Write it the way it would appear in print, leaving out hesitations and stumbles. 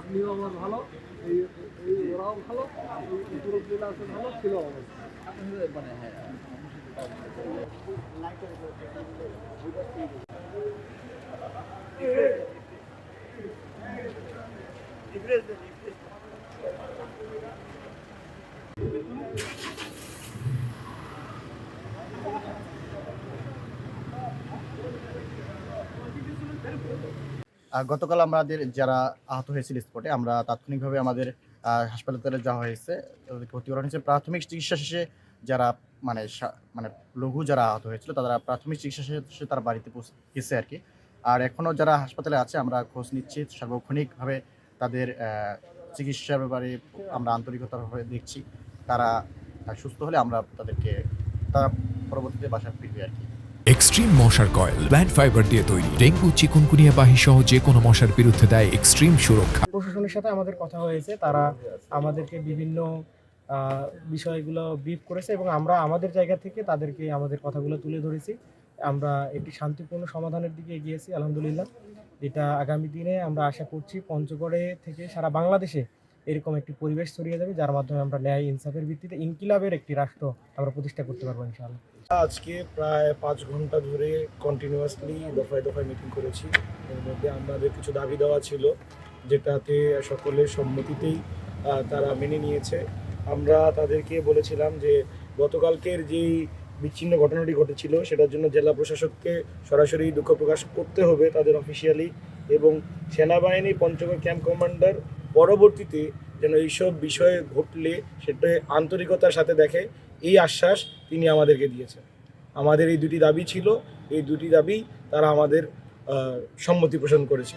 আপনিও আমার ভালো, এই এই ওরাও ভালো, এই মুরব্বীরা আছে ভালো, ছিল আমার। মানে হ্যাঁ গতকাল আমাদের যারা আহত হয়েছিল স্পটে আমরা তাৎক্ষণিকভাবে আমাদের হাসপাতালে যাওয়া হয়েছে। তাদেরকে ভর্তি করানো হয়েছে। প্রাথমিক চিকিৎসা শেষে যারা মানে লঘু যারা আহত হয়েছিল তারা প্রাথমিক চিকিৎসা শেষে তার বাড়িতে গেছে আরকি। আর এখনও যারা হাসপাতালে আছে আমরা খোঁজ নিচ্ছি সার্বক্ষণিকভাবে তাদের চিকিৎসার ব্যাপারে আমরা আন্তরিকতাভাবে দেখছি। তারা সুস্থ হলে আমরা তারা পরবর্তীতে বাসায় ফিরবে আরকি। এক্সট্রিম মশার কয়েল প্ল্যান্ট ফাইবার দিয়ে তৈরি, ডেঙ্গু চিকুনগুনিয়া বাহি সহ যে কোনো মশার বিরুদ্ধে দেয় এক্সট্রিম সুরক্ষা। প্রশাসনের সাথে আমাদের কথা হয়েছে, তারা আমাদেরকে বিভিন্ন বিষয়গুলো ব্রিফ করেছে এবং আমরা আমাদের জায়গা থেকে তাদেরকে আমাদের কথাগুলো তুলে ধরেছি। আমরা একটি শান্তিপূর্ণ সমাধানের দিকে এগিয়েছি আলহামদুলিল্লাহ, যেটা আগামী দিনে আমরা আশা করছি পঞ্চগড়ে থেকে সারা বাংলাদেশে এরকম একটি পরিবেশ ছড়িয়ে যাবে, যার মাধ্যমে আমরা ন্যায় ইনসাফের ভিত্তিতে ইনকিলাবের একটি রাষ্ট্র আমরা প্রতিষ্ঠা করতে পারবো ইনশাআল্লাহ। আজকে প্রায় 5 ঘন্টা ধরে কন্টিনিউয়াসলি দফায় দফায় মিটিং করেছি। এর মধ্যে আমাদের কিছু দাবি দেওয়া ছিল, যেটাতে সকলের সম্মতিতেই তারা মেনে নিয়েছে। আমরা তাদেরকে বলেছিলাম যে গতকালকের যেই বিচ্ছিন্ন ঘটনাটি ঘটেছিল সেটার জন্য জেলা প্রশাসককে সরাসরি দুঃখ প্রকাশ করতে হবে তাদের অফিসিয়ালি, এবং সেনাবাহিনী পঞ্চগড় ক্যাম্প কমান্ডার পরবর্তীতে যেন এইসব বিষয়ে ঘটলে সেটা আন্তরিকতার সাথে দেখে, এই আশ্বাস তিনি আমাদেরকে দিয়েছেন। আমাদের এই দুটি দাবি ছিল, এই দুটি দাবি তারা আমাদের সম্মতি পোষণ করেছে।